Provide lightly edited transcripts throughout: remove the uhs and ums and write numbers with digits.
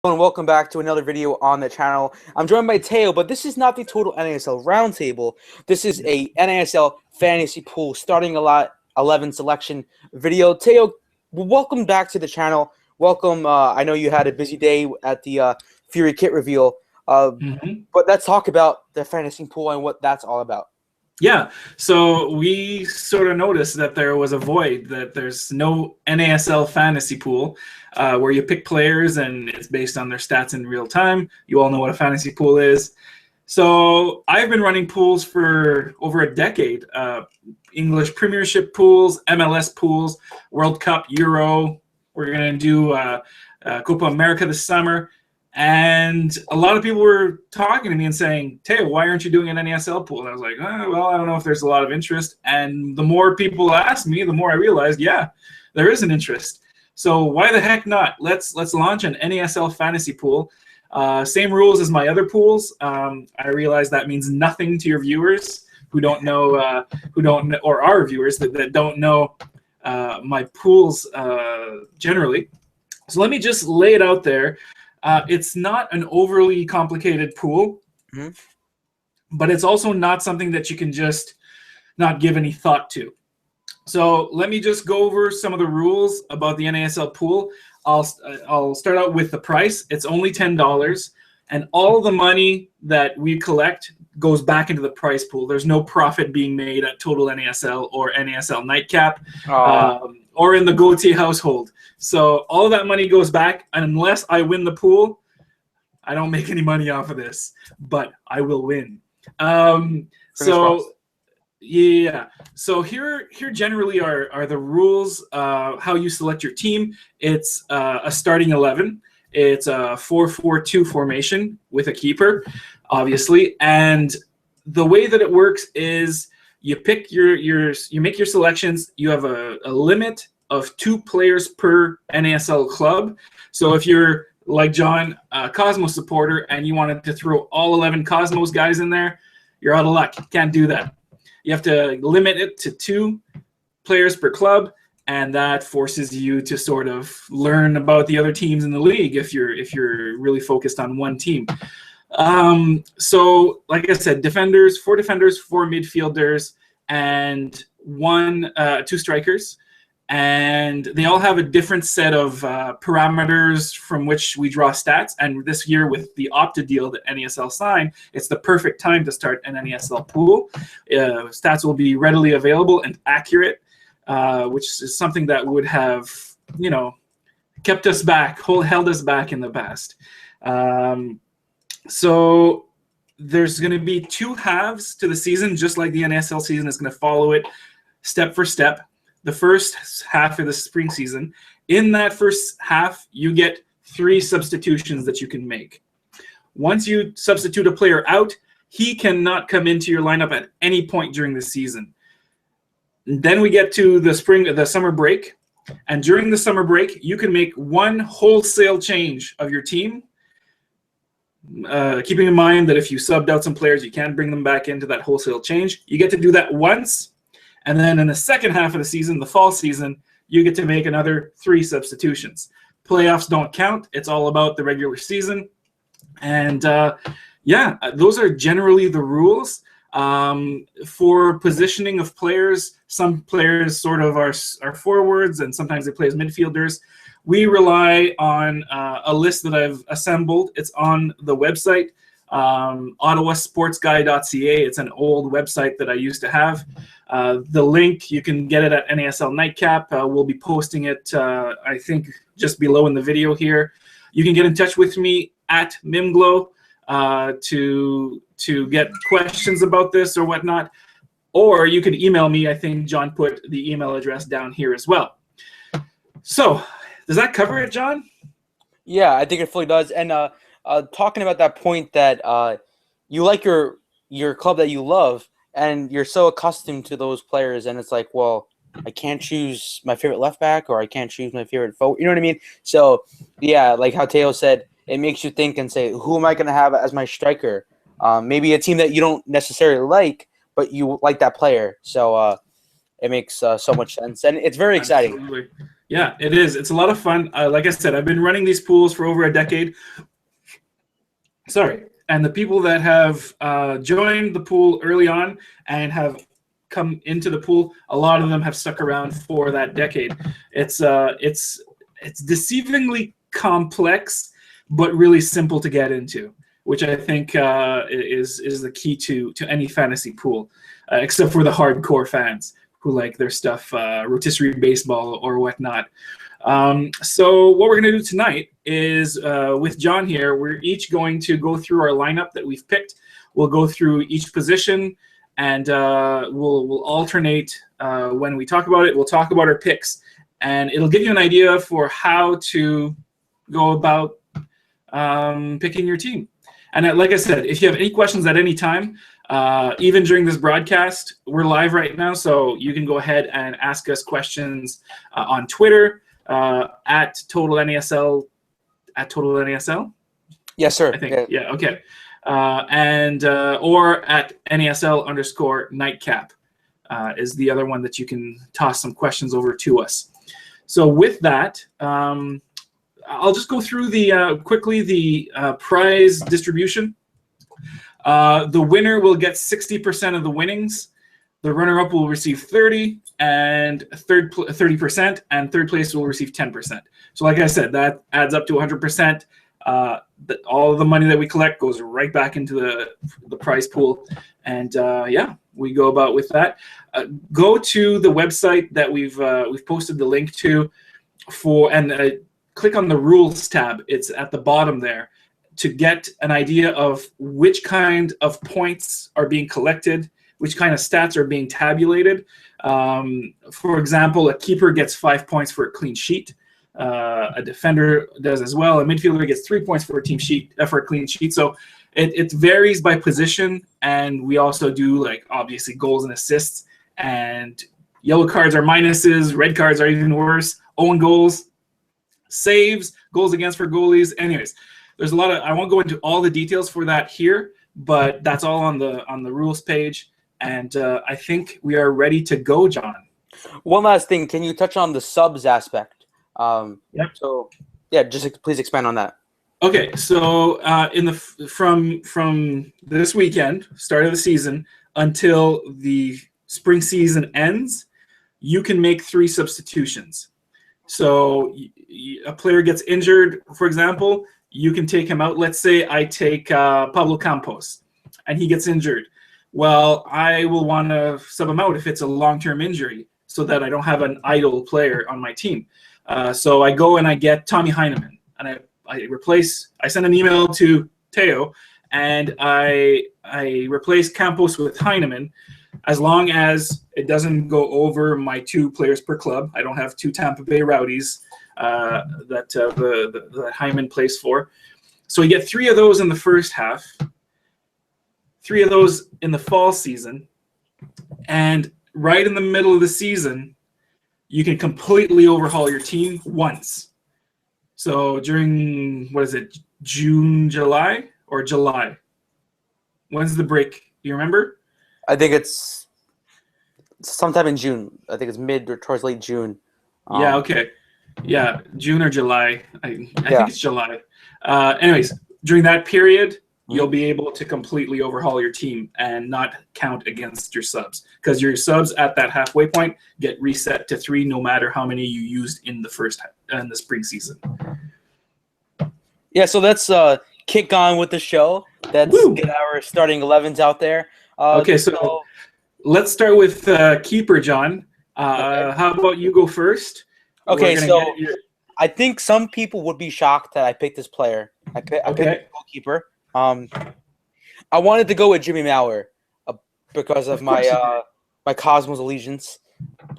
And welcome back to another video on the channel. I'm joined by Teo, but this is not the total NASL roundtable. This is a NASL fantasy pool starting a lot 11 selection video. Teo, welcome back to the channel. Welcome. I know you had a busy day at the Fury kit reveal, but let's talk about the fantasy pool and what that's all about. Yeah, so we sort of noticed that there was a void, that there's no NASL fantasy pool where you pick players and it's based on their stats in real time. You all know what a fantasy pool is. So I've been running pools for over a decade, English Premiership pools, MLS pools, World Cup, Euro. We're going to do Copa America this summer. And a lot of people were talking to me and saying, Teo, why aren't you doing an NASL pool? And I was like, well, I don't know if there's a lot of interest. And the more people asked me, the more I realized, yeah, there is an interest. So why the heck not? Let's launch an NASL fantasy pool. Same rules as my other pools. I realize that means nothing to your viewers who don't know, or our viewers that don't know my pools generally. So let me just lay it out there. It's not an overly complicated pool, but it's also not something that you can just not give any thought to. So let me just go over some of the rules about the NASL pool. I'll start out with the price. It's only $10, and all the money that we collect goes back into the prize pool. There's no profit being made at Total NASL or NASL Nightcap or in the Gauthier household. So all of that money goes back, and unless I win the pool, I don't make any money off of this, but I will win. Yeah. So here generally are the rules, how you select your team. It's a starting 11. It's a 4-4-2 formation with a keeper, obviously. And the way that it works is you pick you make your selections. You have a limit of 2 players per NASL club. So if you're like John, a Cosmos supporter, and you wanted to throw all 11 Cosmos guys in there, you're out of luck. You can't do that. You have to limit it to 2 players per club, and that forces you to sort of learn about the other teams in the league if you're really focused on one team. So like I said, 4 defenders, 4 midfielders, and 2 strikers. And they all have a different set of parameters from which we draw stats. And this year, with the OPTO deal that NASL signed, it's the perfect time to start an NASL pool. Stats will be readily available and accurate, which is something that would have, kept us back, held us back in the past. So there's going to be 2 halves to the season, just like the NASL season is going to follow it step for step. The first half of the spring season, in that first half, you get 3 substitutions that you can make. Once you substitute a player out, he cannot come into your lineup at any point during the season. Then we get to the summer break, and during the summer break, you can make 1 wholesale change of your team. Keeping in mind that if you subbed out some players, you can bring them back into that wholesale change. You get to do that once. And then in the second half of the season, the fall season, you get to make another 3 substitutions. Playoffs don't count. It's all about the regular season. And yeah, those are generally the rules. For positioning of players, some players sort of are forwards, and sometimes they play as midfielders. We rely on a list that I've assembled. It's on the website, ottawasportsguy.ca. It's an old website that I used to have. The link, you can get it at NASL Nightcap. We'll be posting it, I think, just below in the video here. You can get in touch with me at Mimglow to get questions about this or whatnot. Or you can email me. I think John put the email address down here as well. So does that cover it, John? Yeah, I think it fully does. And talking about that point that you like your club that you love, and you're so accustomed to those players, and it's like, well, I can't choose my favorite left back, or I can't choose my favorite forward. You know what I mean? So, yeah, like how Teo said, it makes you think and say, who am I going to have as my striker? Maybe a team that you don't necessarily like, but you like that player. So it makes so much sense, and it's very exciting. Absolutely. Yeah, it is. It's a lot of fun. Like I said, I've been running these pools for over a decade. Sorry. And the people that have joined the pool early on and have come into the pool, a lot of them have stuck around for that decade. It's deceivingly complex, but really simple to get into, which I think is the key to any fantasy pool, except for the hardcore fans who like their stuff rotisserie baseball or whatnot. So what we're going to do tonight is with John here, we're each going to go through our lineup that we've picked. We'll go through each position, and we'll alternate when we talk about it. We'll talk about our picks, and it'll give you an idea for how to go about picking your team. And like I said, if you have any questions at any time, even during this broadcast, we're live right now, so you can go ahead and ask us questions on Twitter, at Total NASL, at Total NASL. Yes, sir. I think. Yeah. Okay. And or at NASL_nightcap is the other one that you can toss some questions over to us. So with that, I'll just go through quickly the prize distribution. The winner will get 60% of the winnings. The runner-up will receive 30%, and 30%, and third place will receive 10%. So like I said, that adds up to 100%. All of the money that we collect goes right back into the prize pool. And yeah, we go about with that. Go to the website that we've posted the link to and click on the rules tab. It's at the bottom there to get an idea of which kind of points are being collected, which kind of stats are being tabulated. For example, a keeper gets 5 points for a clean sheet. A defender does as well. A midfielder gets 3 points for a clean sheet. So it varies by position, and we also do like obviously goals and assists. And yellow cards are minuses, red cards are even worse. Own goals, saves, goals against for goalies. Anyways, there's a lot of. I won't go into all the details for that here, but that's all on the rules page. And I think we are ready to go, John. One last thing. Can you touch on the subs aspect? Yep. So, yeah, just please expand on that. Okay, so from this weekend, start of the season, until the spring season ends, you can make 3 substitutions. So a player gets injured, for example, you can take him out. Let's say I take Pablo Campos, and he gets injured. Well, I will want to sub him out if it's a long-term injury so that I don't have an idle player on my team. So I go and I get Tommy Heineman, and I send an email to Teo, and I replace Campos with Heineman as long as it doesn't go over my 2 players per club. I don't have 2 Tampa Bay Rowdies that Heineman plays for. So you get 3 of those in the first half, 3 of those in the fall season, and right in the middle of the season, you can completely overhaul your team once. So during, June, July, or July? When's the break? Do you remember? I think it's sometime in June. I think it's mid or towards late June. Yeah, okay. Yeah, June or July. I think it's July. Anyways, during that period, you'll be able to completely overhaul your team and not count against your subs, because your subs at that halfway point get reset to 3 no matter how many you used in the spring season. Yeah, so let's kick on with the show. Let's get our starting 11s out there. Okay, so let's start with keeper, John. Okay. How about you go first? Okay, so I think some people would be shocked that I picked this player. I picked a goalkeeper. I wanted to go with Jimmy Mauer because of my Cosmos allegiance.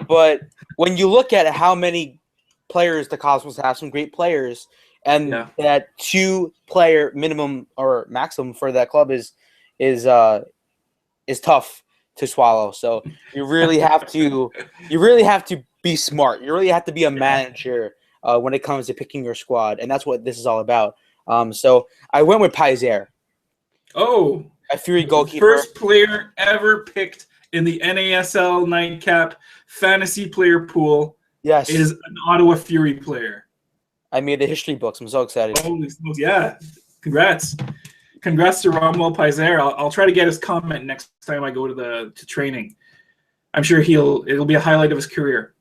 But when you look at how many players the Cosmos have, some great players, and that 2-player minimum or maximum for that club is tough to swallow. So you really have to be smart. You really have to be a manager when it comes to picking your squad, and that's what this is all about. So I went with Paiser. Oh, a Fury goalkeeper. First player ever picked in the NASL Nightcap fantasy player pool Yes. is an Ottawa Fury player. I made the history books. I'm so excited. Holy smokes! Yeah, congrats. Congrats to Romuald Paiser. I'll try to get his comment next time I go to training. I'm sure it'll be a highlight of his career.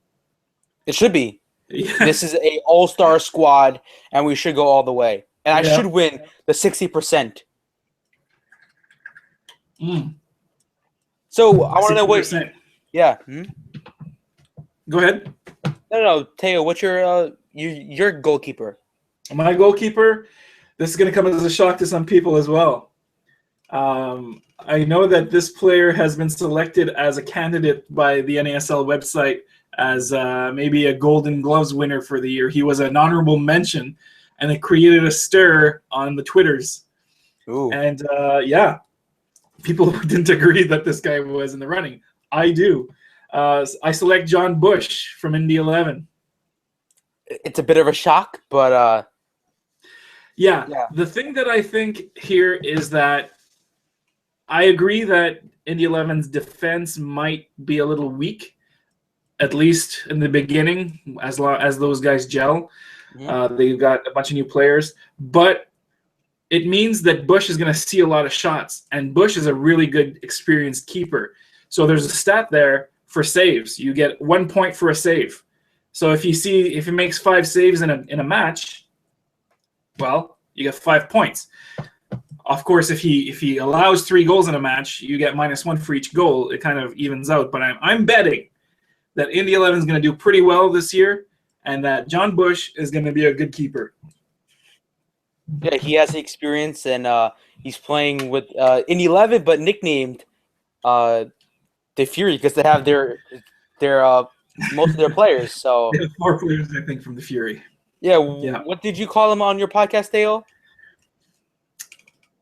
It should be. Yeah. This is a all-star squad, and we should go all the way. And I should win the 60%. So I want to know what. Yeah. Go ahead. No, Teo. What's your goalkeeper? My goalkeeper. This is going to come as a shock to some people as well. I know that this player has been selected as a candidate by the NASL website as maybe a Golden Gloves winner for the year. He was an honorable mention, and it created a stir on the Twitters. Ooh. And yeah, people didn't agree that this guy was in the running. I do. I select John Bush from Indy 11. It's a bit of a shock, but yeah. The thing that I think here is that I agree that Indy 11's defense might be a little weak, at least in the beginning, as those guys gel. They've got a bunch of new players, but it means that Bush is going to see a lot of shots, and Bush is a really good, experienced keeper. So there's a stat there for saves. You get 1 point for a save. So if he makes 5 saves in a match, well, you get 5 points. Of course, if he allows 3 goals in a match, you get -1 for each goal. It kind of evens out. But I'm betting that Indy 11 is going to do pretty well this year, and that John Bush is going to be a good keeper. Yeah, he has the experience, and he's playing with Indy 11, but nicknamed the Fury because they have their most of their players. So 4 players, I think, from the Fury. Yeah. What did you call him on your podcast, Dale?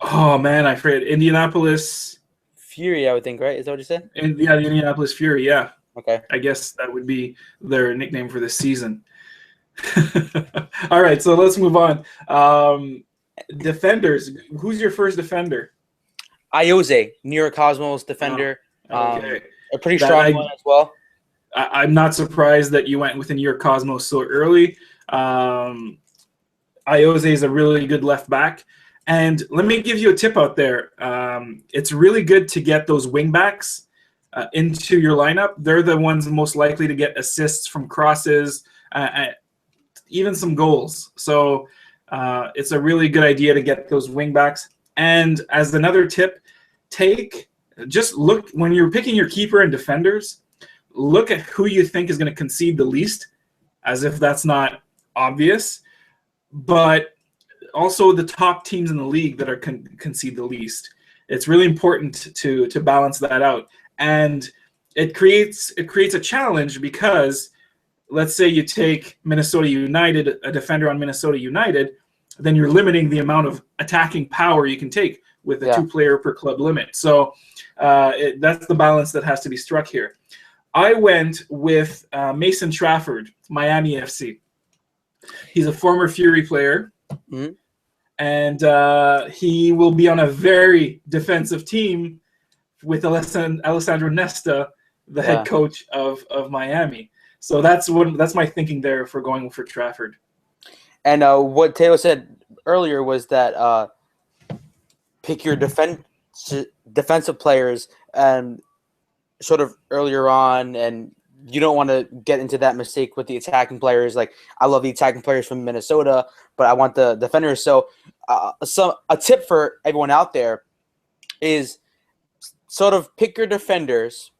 Oh man, I forget. Indianapolis Fury, I would think, right? Is that what you said? The Indianapolis Fury. Yeah. Okay. I guess that would be their nickname for this season. All right, so let's move on. Defenders. Who's your first defender? Iose, New York Cosmos defender. Okay. A pretty strong one as well. I'm not surprised that you went with the New York Cosmos so early. Iose is a really good left back. And let me give you a tip out there. It's really good to get those wing backs into your lineup. They're the ones most likely to get assists from crosses, even some goals. So it's a really good idea to get those wing backs. And as another tip, just look when you're picking your keeper and defenders, look at who you think is going to concede the least, as if that's not obvious, but also the top teams in the league that are concede the least. It's really important to balance that out, and it creates a challenge because let's say you take Minnesota United, a defender on Minnesota United, then you're limiting the amount of attacking power you can take with a 2-player per club limit. So that's the balance that has to be struck here. I went with Mason Trafford, Miami FC. He's a former Fury player, and he will be on a very defensive team with Alessandro Nesta, the head coach of Miami. So that's my thinking there for going for Trafford. And what Teo said earlier was that pick your defensive players and sort of earlier on, and you don't want to get into that mistake with the attacking players. Like, I love the attacking players from Minnesota, but I want the defenders. So a tip for everyone out there is sort of pick your defenders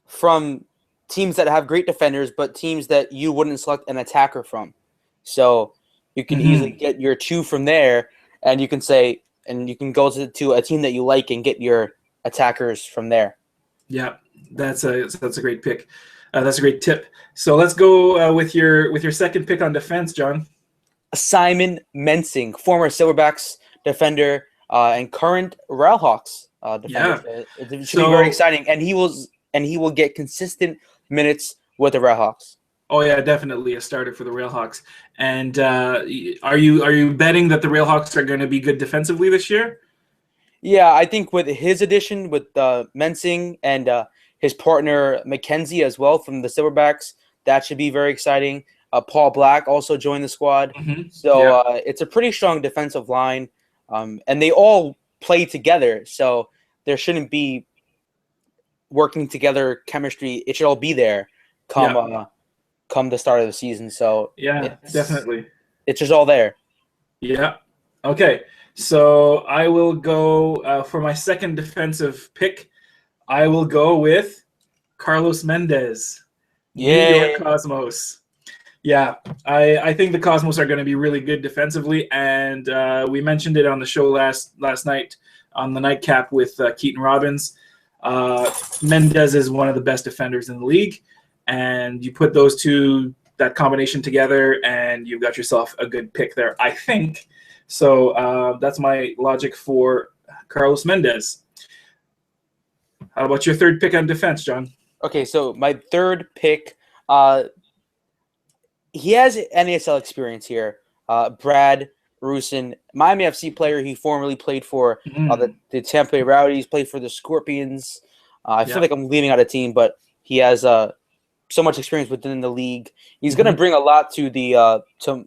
from teams that have great defenders, but teams that you wouldn't select an attacker from. So you can easily get your 2 from there, and you can go to a team that you like and get your attackers from there. Yeah, that's a great pick. That's a great tip. So let's go with your second pick on defense, John. Simon Mensing, former Silverbacks defender and current Railhawks defender. It should be very exciting, and he will get consistent minutes with the Railhawks. Oh yeah, definitely a starter for the Railhawks. And are you betting that the Railhawks are going to be good defensively this year? Yeah, I think with his addition, with Mensing and his partner Mackenzie as well from the Silverbacks, that should be very exciting. Paul Black also joined the squad. Mhm. So Yeah. it's a pretty strong defensive line. And they all play together. So there shouldn't be working together chemistry. It should all be there come Yeah. come the start of the season. So Yeah, definitely. it's just all there. Yeah. Okay. So I will go for my second defensive pick. I will go with Carlos Mendez, New York Yay. Cosmos. Yeah, I think the Cosmos are going to be really good defensively, and we mentioned it on the show last night on the nightcap with Keaton Robbins. Mendez is one of the best defenders in the league, and you put that combination together, and you've got yourself a good pick there, I think. So that's my logic for Carlos Mendez. How about your third pick on defense, John? Okay, so my third pick, he has NASL experience here. Brad Rusin, Miami FC player. He formerly played for the Tampa Bay Rowdies, played for the Scorpions. I feel like I'm leaving out a team, but he has so much experience within the league. He's going to bring a lot to the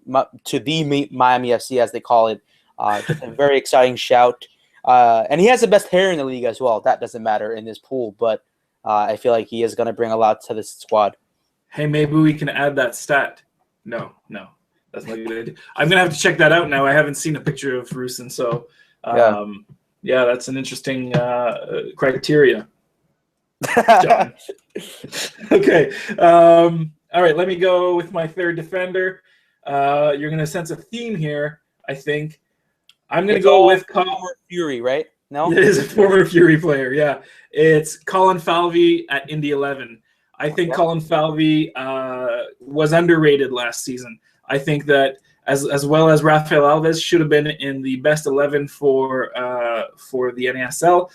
Miami FC, as they call it. Just a very exciting shout. And he has the best hair in the league as well. That doesn't matter in this pool, but I feel like he is going to bring a lot to this squad. Hey, maybe we can add that stat. No, that's not good. I'm gonna have to check that out now. I haven't seen a picture of Rusin, so yeah, that's an interesting criteria. John. Okay, all right. Let me go with my third defender. You're gonna sense a theme here, I think. I'm gonna go with former Fury, right? No, it is a former Fury player. Yeah, it's Colin Falvey at Indy 11. I think Colin Falvey was underrated last season. I think that as well as Rafael Alves should have been in the best 11 for the NASL,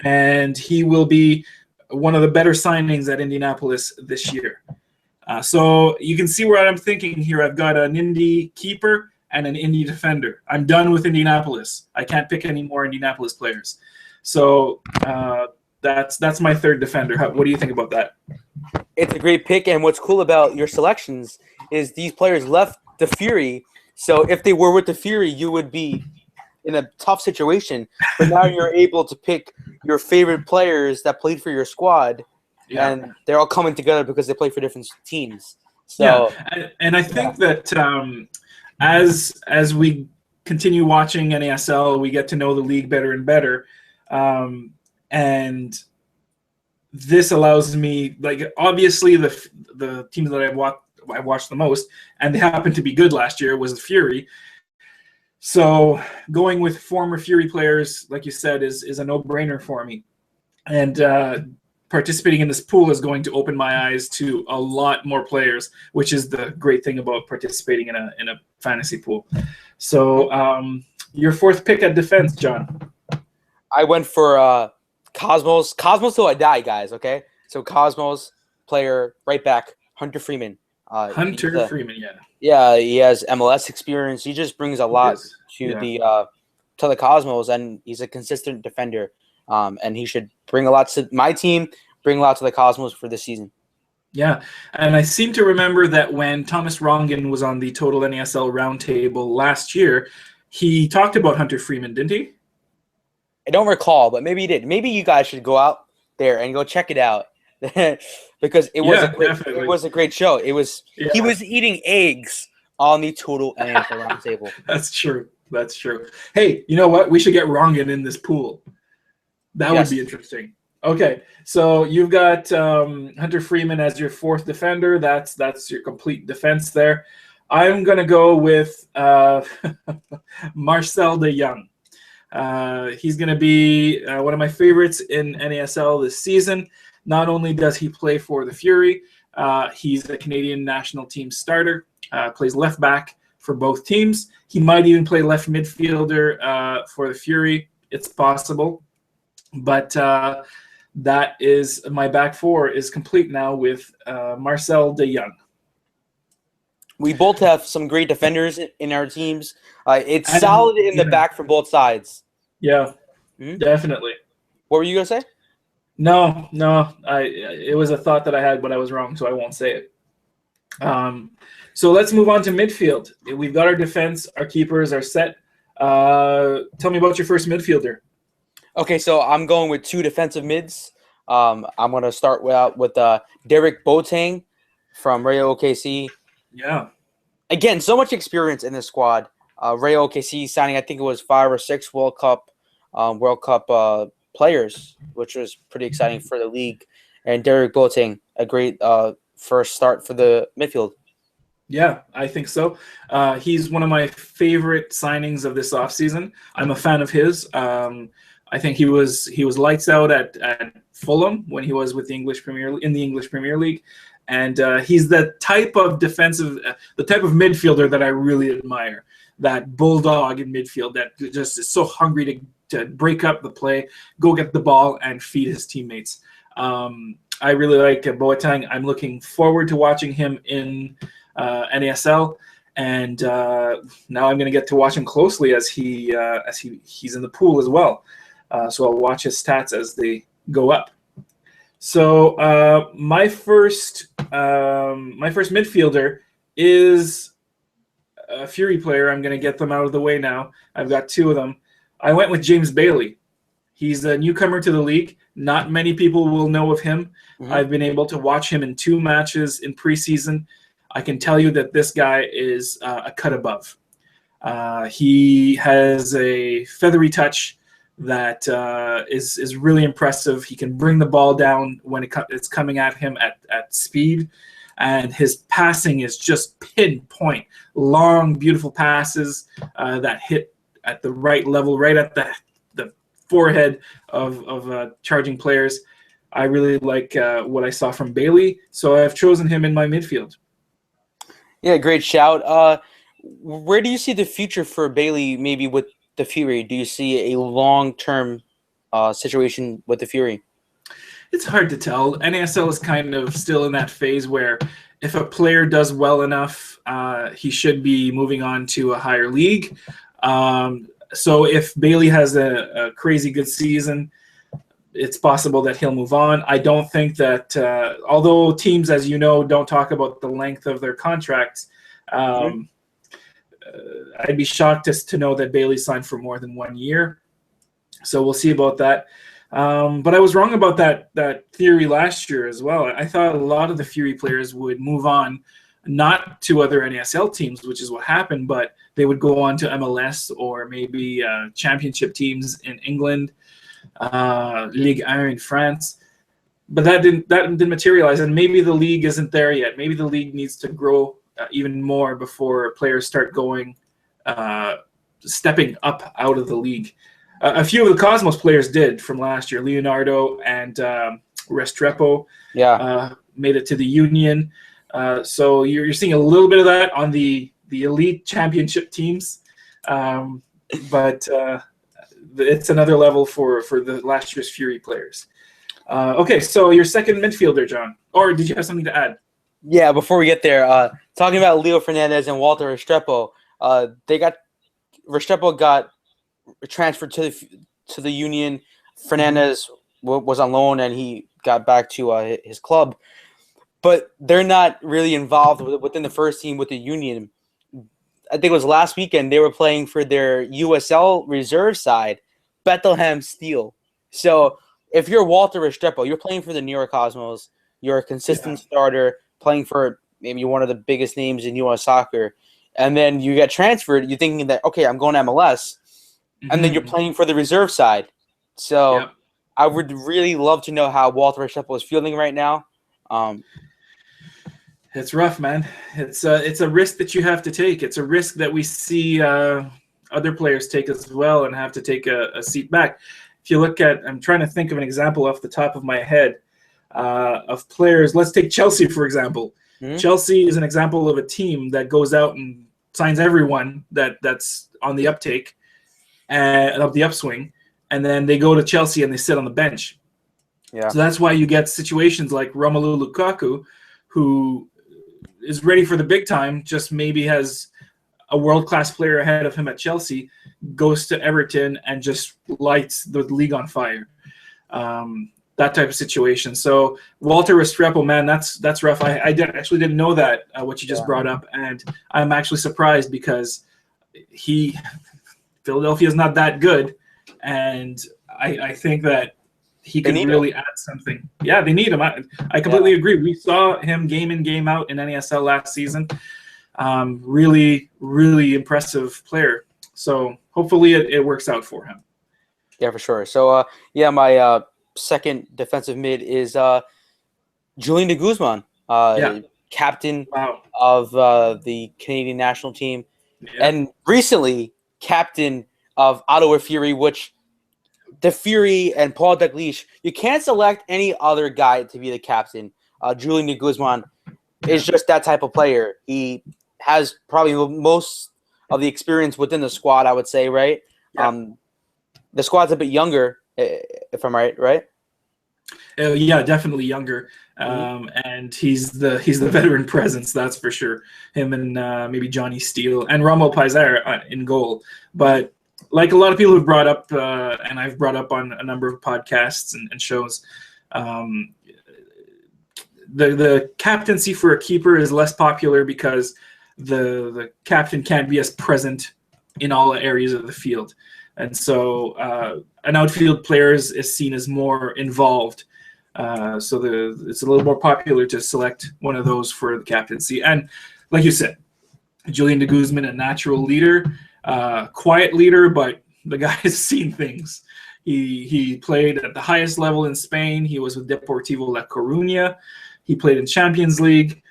and he will be one of the better signings at Indianapolis this year. So you can see where I'm thinking here. I've got an Indy keeper and an Indy defender. I'm done with Indianapolis. I can't pick any more Indianapolis players. So that's my third defender. What do you think about that? It's a great pick, and what's cool about your selections is these players left the Fury. So if they were with the Fury, you would be in a tough situation. But now you're able to pick your favorite players that played for your squad, and they're all coming together because they play for different teams. So and I think that as we continue watching NASL, we get to know the league better and better. And this allows me, like, obviously the teams that I watched the most, and they happened to be good last year, was the Fury. So going with former Fury players, like you said, is a no-brainer for me. And participating in this pool is going to open my eyes to a lot more players, which is the great thing about participating in a fantasy pool. So your fourth pick at defense, John. I went for Cosmos till I die, guys. Okay, so Cosmos player, right back, Hunter Freeman. Hunter Freeman, yeah, he has MLS experience. He just brings a lot to the Cosmos, and he's a consistent defender. And he should bring a lot to my team, bring a lot to the Cosmos for this season. Yeah, and I seem to remember that when Thomas Rongen was on the Total NASL Roundtable last year, he talked about Hunter Freeman, didn't he? I don't recall, but maybe he did. Maybe you guys should go out there and go check it out because it was a great show. He was eating eggs on the Total NASL Roundtable. That's true. That's true. Hey, you know what? We should get Rongen in this pool. That would be interesting. Okay, so you've got Hunter Freeman as your fourth defender. That's your complete defense there. I'm going to go with Marcel de Jong. He's going to be one of my favorites in NASL this season. Not only does he play for the Fury, he's a Canadian national team starter, plays left back for both teams. He might even play left midfielder for the Fury. It's possible. But that is my back four is complete now with Marcel de Jong. We both have some great defenders in our teams. It's solid in the back from both sides. Yeah, definitely. What were you going to say? No. It was a thought that I had, but I was wrong, so I won't say it. So let's move on to midfield. We've got our defense, our keepers are set. Tell me about your first midfielder. Okay, so I'm going with two defensive mids. I'm going to start with Derek Boateng from Rayo OKC. Yeah. Again, so much experience in this squad. Rayo OKC signing, I think it was 5 or 6 World Cup players, which was pretty exciting for the league. And Derek Boateng, a great first start for the midfield. Yeah, I think so. He's one of my favorite signings of this offseason. I'm a fan of his. I think he was lights out at Fulham when he was with the English Premier League, and he's the type of midfielder that I really admire. That bulldog in midfield that just is so hungry to break up the play, go get the ball, and feed his teammates. I really like Boateng. I'm looking forward to watching him in NASL, and now I'm going to get to watch him closely as he's in the pool as well. So I'll watch his stats as they go up. So my first midfielder is a Fury player. I'm going to get them out of the way now. I've got two of them. I went with James Bailey. He's a newcomer to the league. Not many people will know of him. Mm-hmm. I've been able to watch him in 2 matches in preseason. I can tell you that this guy is a cut above. He has a feathery touch that is really impressive. He can bring the ball down when it's coming at him at speed. And his passing is just pinpoint. Long, beautiful passes that hit at the right level, right at the forehead of charging players. I really like what I saw from Bailey, so I've chosen him in my midfield. Yeah, great shout. Where do you see the future for Bailey maybe with the Fury? Do you see a long-term situation with the Fury? It's hard to tell. NASL is kind of still in that phase where if a player does well enough, he should be moving on to a higher league. So if Bailey has a crazy good season, it's possible that he'll move on. I don't think that, although teams, as you know, don't talk about the length of their contracts, I'd be shocked to know that Bailey signed for more than 1 year. So we'll see about that. But I was wrong about that theory last year as well. I thought a lot of the Fury players would move on, not to other NASL teams, which is what happened, but they would go on to MLS or maybe championship teams in England, Ligue 1 in France. But that didn't materialize, and maybe the league isn't there yet. Maybe the league needs to grow even more before players start stepping up out of the league. A few of the Cosmos players did from last year. Leonardo and Restrepo made it to the Union. So you're seeing a little bit of that on the elite championship teams. But it's another level for the last year's Fury players. Okay, so your second midfielder, John. Or did you have something to add? Yeah, before we get there, talking about Leo Fernandez and Walter Restrepo, Restrepo got transferred to the Union. Fernandez was on loan, and he got back to his club. But they're not really involved within the first team with the Union. I think it was last weekend they were playing for their USL reserve side, Bethlehem Steel. So if you're Walter Restrepo, you're playing for the New York Cosmos. You're a consistent starter, playing for maybe one of the biggest names in U.S. soccer. And then you get transferred, you're thinking that, okay, I'm going to MLS. And then you're playing for the reserve side. So I would really love to know how Walter Restrepo is feeling right now. It's rough, man. It's a risk that you have to take. It's a risk that we see other players take as well and have to take a seat back. If you look at, I'm trying to think of an example off the top of my head of players. Let's take Chelsea, for example. Mm-hmm. Chelsea is an example of a team that goes out and signs everyone that's on the uptake and of the upswing, and then they go to Chelsea and they sit on the bench. Yeah. So that's why you get situations like Romelu Lukaku, who is ready for the big time, just maybe has a world-class player ahead of him at Chelsea, goes to Everton and just lights the league on fire. that type of situation. So Walter Restrepo, man, that's rough. Actually didn't know that, what you just brought up, and I'm actually surprised because Philadelphia is not that good, and I think that he could really add something. Yeah, they need him. I completely agree. We saw him game in, game out in NASL last season. Really, really impressive player. So hopefully it works out for him. Yeah, for sure. So, my second defensive mid is Julian De Guzman, captain of the Canadian national team, and recently captain of Ottawa Fury, which the Fury and Paul Dalglish, you can't select any other guy to be the captain. Julian De Guzman is just that type of player. He has probably most of the experience within the squad, I would say, right? Yeah. The squad's a bit younger, if I'm right? Yeah, definitely younger. And he's the veteran presence, that's for sure. Him and maybe Johnny Steele and Rommel Paiser in goal. But like a lot of people have brought up, and I've brought up on a number of podcasts and shows, the captaincy for a keeper is less popular because the captain can't be as present in all areas of the field. And so an outfield player is seen as more involved. So it's a little more popular to select one of those for the captaincy. And like you said, Julian De Guzman, a natural leader, quiet leader, but the guy has seen things. He played at the highest level in Spain. He was with Deportivo La Coruña. He played in Champions League.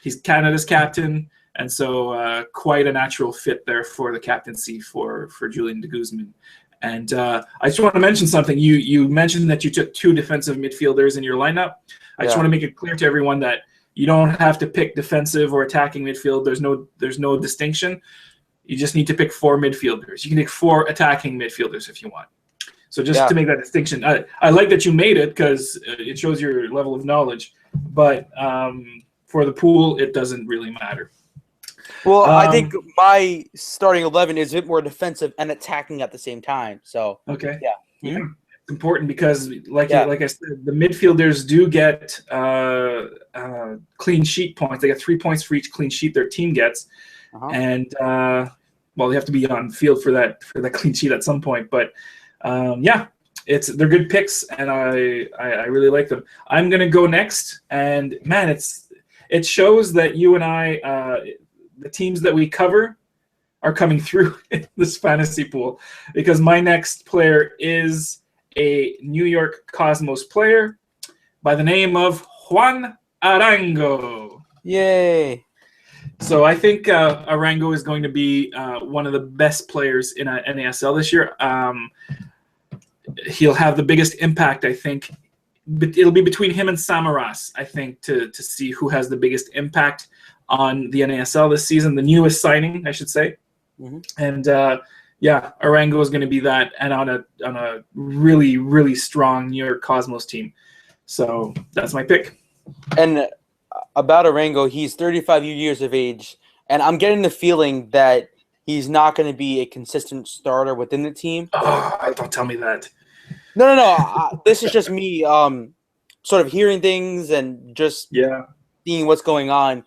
He's Canada's captain. And so quite a natural fit there for the captaincy for Julian De Guzman. And I just want to mention something. You mentioned that you took two defensive midfielders in your lineup. I just want to make it clear to everyone that you don't have to pick defensive or attacking midfield. There's no distinction. You just need to pick 4 midfielders. You can pick 4 attacking midfielders if you want. So just to make that distinction, I like that you made it because it shows your level of knowledge. But for the pool, it doesn't really matter. Well, I think my starting 11 is a bit more defensive and attacking at the same time. So yeah, it's important because, like I said, the midfielders do get clean sheet points. They get 3 points for each clean sheet their team gets, and they have to be on field for that clean sheet at some point. But they're good picks, and I really like them. I'm gonna go next, and man, it shows that you and I. The teams that we cover are coming through in this fantasy pool because my next player is a New York Cosmos player by the name of Juan Arango. Yay. So I think Arango is going to be one of the best players in NASL this year. He'll have the biggest impact, I think. But it'll be between him and Samaras, I think, to see who has the biggest impact on the NASL this season, the newest signing, I should say. And Arango is going to be that, and on a really, really strong New York Cosmos team. So that's my pick. And about Arango, he's 35 years of age, and I'm getting the feeling that he's not going to be a consistent starter within the team. Oh, don't tell me that. No. This is just me sort of hearing things and just seeing what's going on.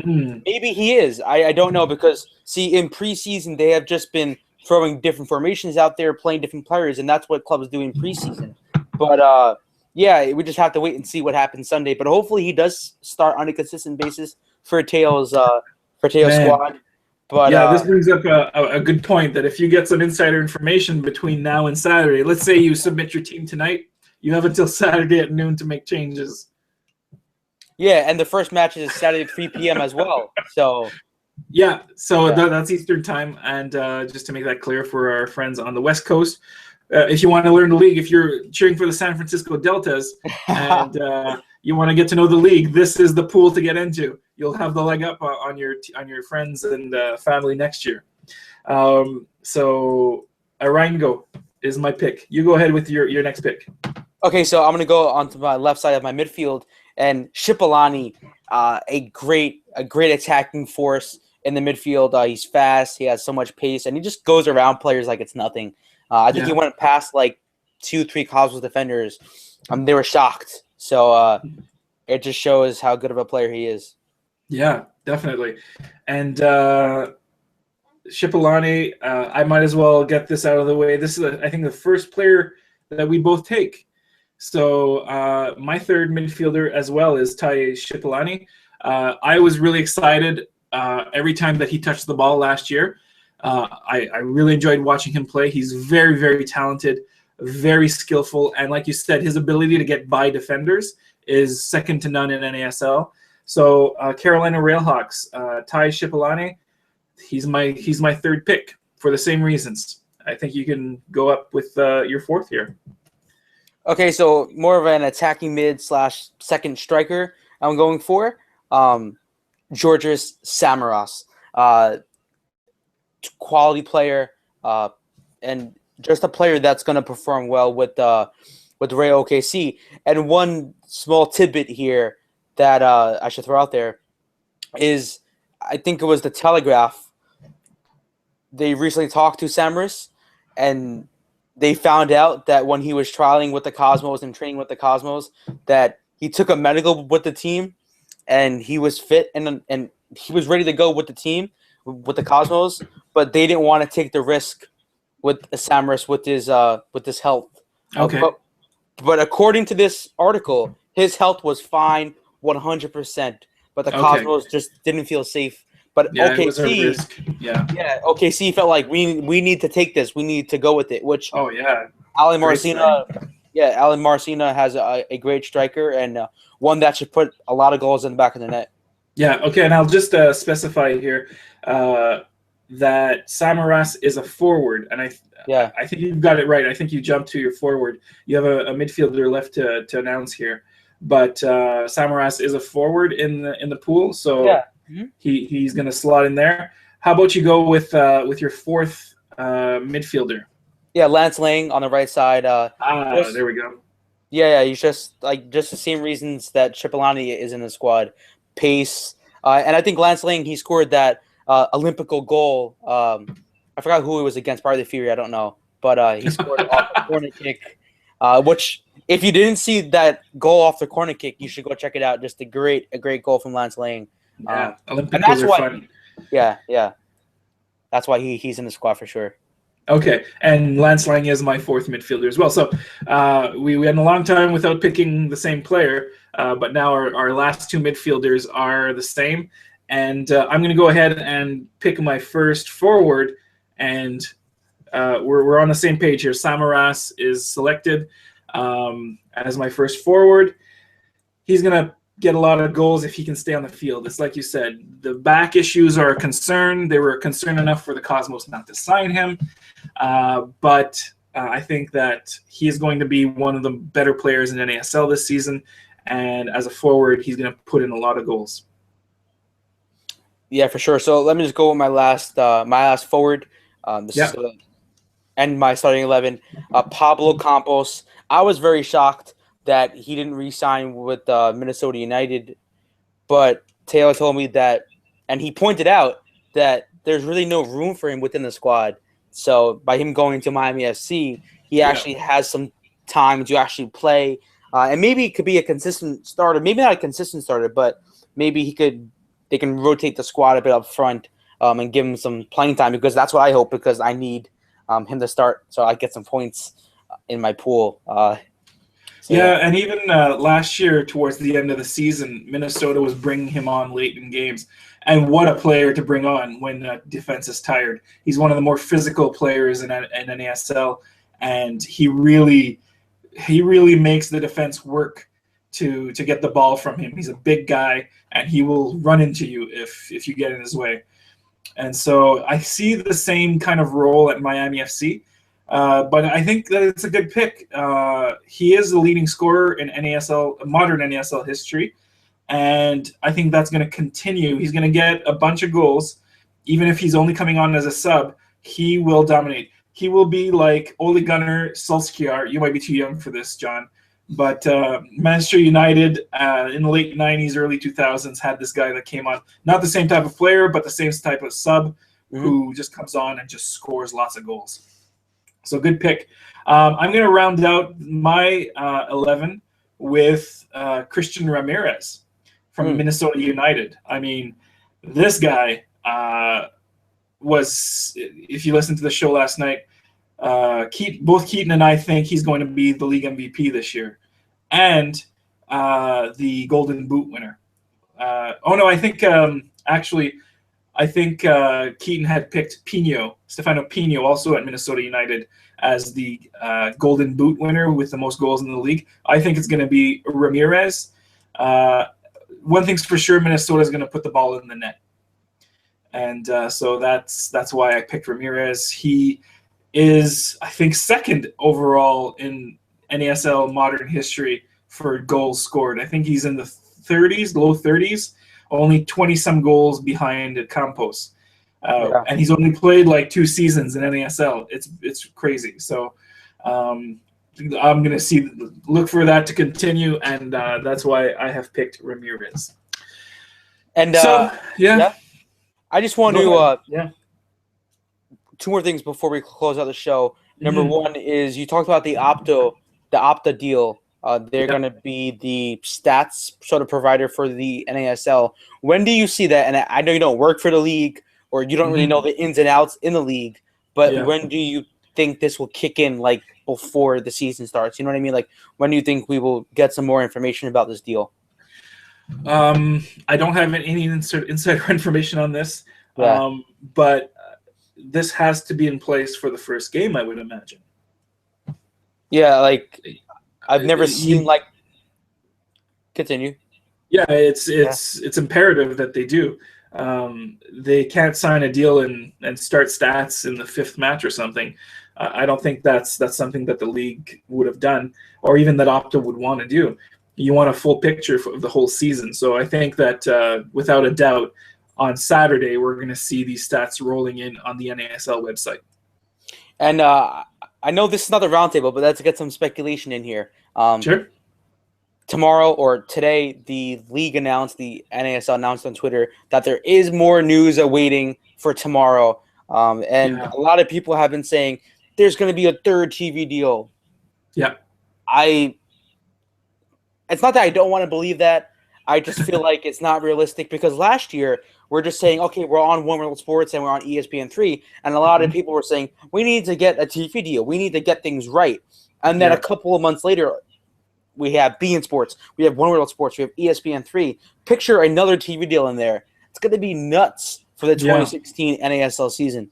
Maybe he is. I don't know because, see, in preseason, they have just been throwing different formations out there, playing different players, and that's what clubs do in preseason. But, we just have to wait and see what happens Sunday. But hopefully he does start on a consistent basis for Teo's squad. But this brings up a good point that if you get some insider information between now and Saturday, let's say you submit your team tonight, you have until Saturday at noon to make changes. Yeah, and the first match is Saturday at 3 p.m. as well. So that's Eastern time. And just to make that clear for our friends on the West Coast, if you want to learn the league, if you're cheering for the San Francisco Deltas and you want to get to know the league, this is the pool to get into. You'll have the leg up on your friends and family next year. So Arango is my pick. You go ahead with your next pick. Okay, so I'm going to go onto my left side of my midfield. And Palani, a great attacking force in the midfield. He's fast. He has so much pace, and he just goes around players like it's nothing. I think he went past like 2-3 Cosmos defenders they were shocked. So it just shows how good of a player he is. Yeah, definitely. And Shipalani, I might as well get this out of the way. This is, I think, the first player that we both take. So my third midfielder as well is Tiesha Palani. I was really excited every time that he touched the ball last year. I really enjoyed watching him play. He's very, very talented, very skillful, and like you said, his ability to get by defenders is second to none in NASL. So Carolina Railhawks, Tiesha Palani, he's my third pick for the same reasons. I think you can go up with your fourth here. Okay, so more of an attacking mid / second striker I'm going for. Georgios Samaras. Quality player, and just a player that's going to perform well with Rayo OKC. And one small tidbit here that I should throw out there is, I think it was the Telegraph. They recently talked to Samaras, and they found out that when he was trialing with the Cosmos and training with the Cosmos, that he took a medical with the team, and he was fit and he was ready to go with the team, with the Cosmos, but they didn't want to take the risk with Samaras with his health. Okay. But according to this article, his health was fine 100%, but the Cosmos just didn't feel safe. But yeah, OKC, it was a risk. Yeah, OKC felt like we need to take this. We need to go with it. Which Alan Marcina has a great striker and one that should put a lot of goals in the back of the net. Yeah. Okay, and I'll just specify here that Samaras is a forward, and I think you've got it right. I think you jumped to your forward. You have a midfielder left to announce here, but Samaras is a forward in the pool, so he's going to slot in there. How about you go with your fourth midfielder? Yeah, Lance Lang on the right side. There we go. Yeah, he's just the same reasons that Cipollani is in the squad. Pace, and I think Lance Lang, he scored that Olympical goal. I forgot who it was against, probably the Fury, I don't know, but he scored off the corner kick. Which, if you didn't see that goal off the corner kick, you should go check it out. Just a great goal from Lance Lang. Yeah, Olympicals are fun. Yeah, that's why he's in the squad for sure. Okay, and Lance Lang is my fourth midfielder as well. So we went a long time without picking the same player, but now our last two midfielders are the same. And I'm going to go ahead and pick my first forward, and we're on the same page here. Samaras is selected as my first forward. He's going to get a lot of goals if he can stay on the field. It's like you said, the back issues are a concern. They were a concern enough for the Cosmos not to sign him. But I think that he is going to be one of the better players in NASL this season. And as a forward, he's going to put in a lot of goals. Yeah, for sure. So let me just go with my last forward. And my starting 11, Pablo Campos. I was very shocked that he didn't re-sign with Minnesota United, but Taylor told me that, and he pointed out that there's really no room for him within the squad. So by him going to Miami FC, he actually has some time to actually play, and maybe it could be a consistent starter. Maybe not a consistent starter, but maybe they can rotate the squad a bit up front and give him some playing time, because that's what I hope, because I need him to start so I get some points in my pool. And even last year, towards the end of the season, Minnesota was bringing him on late in games. And what a player to bring on when defense is tired. He's one of the more physical players in NASL, and he really makes the defense work to get the ball from him. He's a big guy, and he will run into you if you get in his way. And so I see the same kind of role at Miami FC. But I think that it's a good pick. He is the leading scorer in modern NASL history, and I think that's going to continue. He's going to get a bunch of goals. Even if he's only coming on as a sub, he will dominate. He will be like Ole Gunnar Solskjaer. You might be too young for this, John, but Manchester United in the late 90s, early 2000s had this guy that came on. Not the same type of player, but the same type of sub who just comes on and just scores lots of goals. So good pick. I'm going to round out my 11 with Christian Ramirez from Minnesota United. I mean, this guy was, if you listened to the show last night, both Keaton and I think he's going to be the league MVP this year and the Golden Boot winner. I think I think Keaton had picked Stefano Pino, also at Minnesota United, as the Golden Boot winner with the most goals in the league. I think it's going to be Ramirez. One thing's for sure, Minnesota is going to put the ball in the net. And so that's why I picked Ramirez. He is, I think, second overall in NASL modern history for goals scored. I think he's in the 30s, low 30s. Only 20-some goals behind Campos. And he's only played like 2 seasons in NASL. It's crazy. So I'm going to look for that to continue, and that's why I have picked Ramirez. And I just want to 2 more things before we close out the show. Number one is you talked about the OPTO deal. They're going to be the stats sort of provider for the NASL. When do you see that? And I know you don't work for the league or you don't really know the ins and outs in the league, but when do you think this will kick in, like before the season starts? You know what I mean? Like, when do you think we will get some more information about this deal? I don't have any insider information on this, but this has to be in place for the first game, I would imagine. Yeah, like I've never seen like. Continue. Yeah, it's imperative that they do. They can't sign a deal and start stats in the 5th match or something. I don't think that's something that the league would have done, or even that OPTO would want to do. You want a full picture of the whole season. So I think that without a doubt, on Saturday we're going to see these stats rolling in on the NASL website. And I know this is not the roundtable, but let's get some speculation in here. Sure. Tomorrow or today, the league announced, the NASL announced on Twitter that there is more news awaiting for tomorrow. A lot of people have been saying there's going to be a 3rd TV deal. Yeah. It's not that I don't want to believe that. I just feel like it's not realistic because last year we're just saying, okay, we're on One World Sports and we're on ESPN3, and a lot of people were saying we need to get a TV deal. We need to get things right. And then a couple of months later, we have beIN Sports, we have One World Sports, we have ESPN3. Picture another TV deal in there. It's going to be nuts for the 2016 NASL season.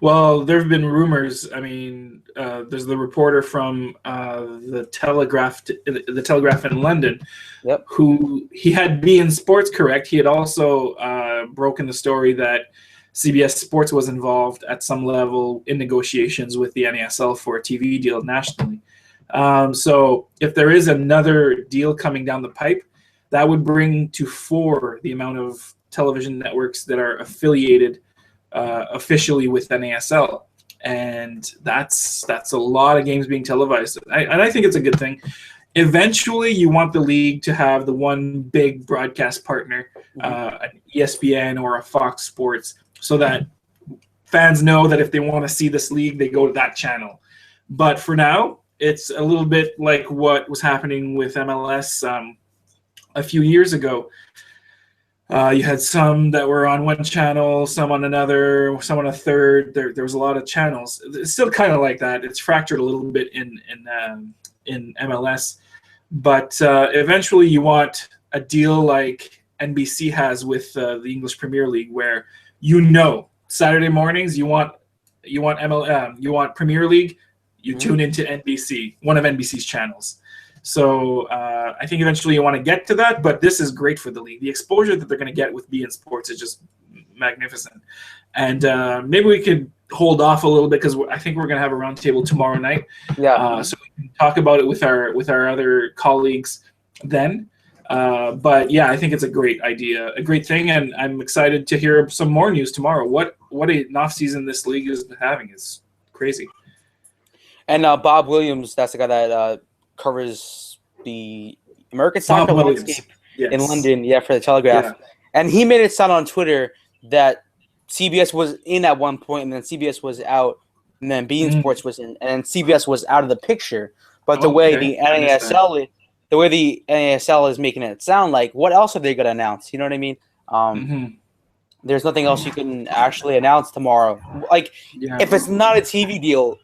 Well, there have been rumors. I mean, there's the reporter from the Telegraph in London, who he had beIN Sports correct. He had also broken the story that CBS Sports was involved at some level in negotiations with the NASL for a TV deal nationally. So if there is another deal coming down the pipe, that would bring to 4 the amount of television networks that are affiliated officially with NASL, and that's a lot of games being televised. And I think it's a good thing. Eventually, you want the league to have the one big broadcast partner, an ESPN or a Fox Sports, so that fans know that if they want to see this league, they go to that channel. But for now, it's a little bit like what was happening with MLS a few years ago. You had some that were on one channel, some on another, some on a third. There was a lot of channels. It's still kind of like that. It's fractured a little bit in MLS, but eventually you want a deal like NBC has with the English Premier League, where Saturday mornings you want Premier League, you tune into NBC, one of NBC's channels. So I think eventually you want to get to that, but this is great for the league. The exposure that they're going to get with beIN Sports is just magnificent. And maybe we could hold off a little bit because I think we're going to have a roundtable tomorrow night. So we can talk about it with our other colleagues then. But yeah, I think it's a great idea, a great thing, and I'm excited to hear some more news tomorrow. What an off season this league is having is crazy. And Bob Williams, that's the guy that covers the American soccer landscape in London, for the Telegraph. Yeah. And he made it sound on Twitter that CBS was in at one point and then CBS was out. and then Bein Sports was in, and CBS was out of the picture. But the Oh, way okay. the NASL, is making it sound like, what else are they going to announce? You know what I mean? There's nothing else you can actually announce tomorrow. Like, Yeah. if it's not a TV deal,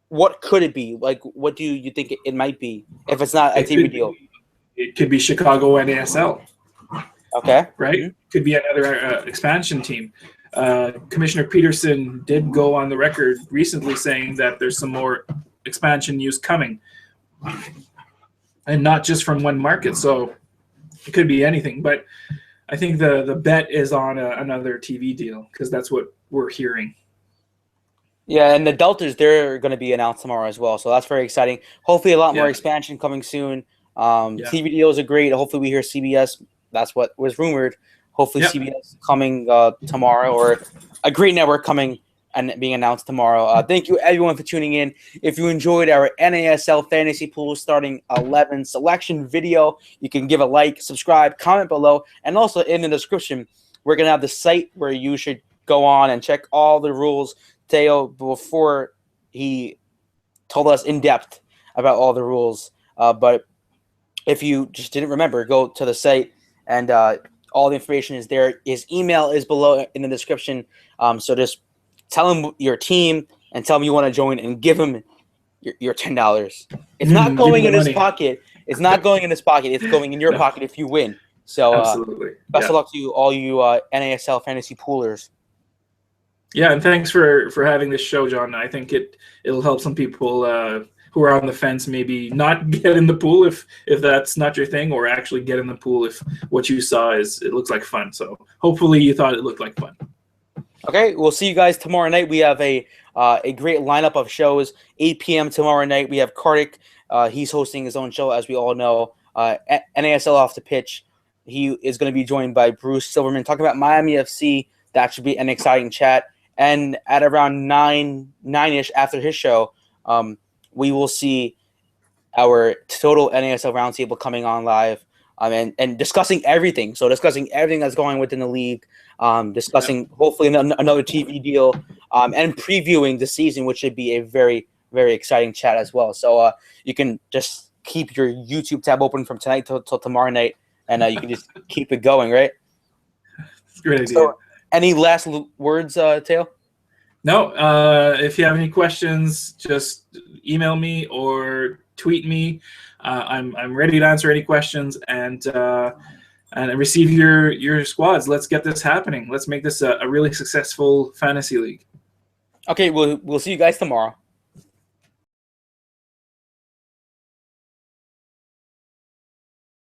what could it be? Like, what do you think it might be if it's not a TV deal? It could be Chicago NASL. Okay. Right? Could be another expansion team. Commissioner Peterson did go on the record recently saying that there's some more expansion news coming, and not just from one market. So it could be anything. But I think the bet is on another TV deal, because that's what we're hearing. Yeah, and the Deltas, they're going to be announced tomorrow as well. So that's very exciting. Hopefully a lot more expansion coming soon. TV deals are great. Hopefully we hear CBS. That's what was rumored. Hopefully CBS coming tomorrow, or a great network coming and being announced tomorrow. Thank you, everyone, for tuning in. If you enjoyed our NASL Fantasy Pool Starting 11 selection video, you can give a like, subscribe, comment below, and also in the description, we're going to have the site where you should go on and check all the rules. Teo, before he told us in depth about all the rules, but if you just didn't remember, go to the site, and all the information is there. His email is below in the description. So just tell him your team and tell him you want to join, and give him your $10. It's not going in his pocket. It's not going in his pocket. It's going in your pocket if you win. So absolutely. Best of luck to you, all you NASL fantasy poolers. Yeah, and thanks for having this show, John. I think it'll help some people who are on the fence maybe not get in the pool if that's not your thing, or actually get in the pool if what you saw it looks like fun. So hopefully you thought it looked like fun. Okay, we'll see you guys tomorrow night. We have a great lineup of shows. 8 p.m. tomorrow night, we have Kartik. He's hosting his own show, as we all know. NASL Off the Pitch. He is going to be joined by Bruce Silverman talking about Miami FC. That should be an exciting chat. And at around 9-ish after his show, we will see our total NASL roundtable coming on live, and discussing everything. So discussing everything that's going within the league, discussing hopefully another TV deal, and previewing the season, which should be a very, very exciting chat as well. So you can just keep your YouTube tab open from tonight till tomorrow night, and you can just keep it going, right? It's a great idea. So, any last words, Teo? No. If you have any questions, just email me or tweet me. I'm ready to answer any questions and receive your squads. Let's get this happening. Let's make this a really successful fantasy league. Okay, we'll see you guys tomorrow.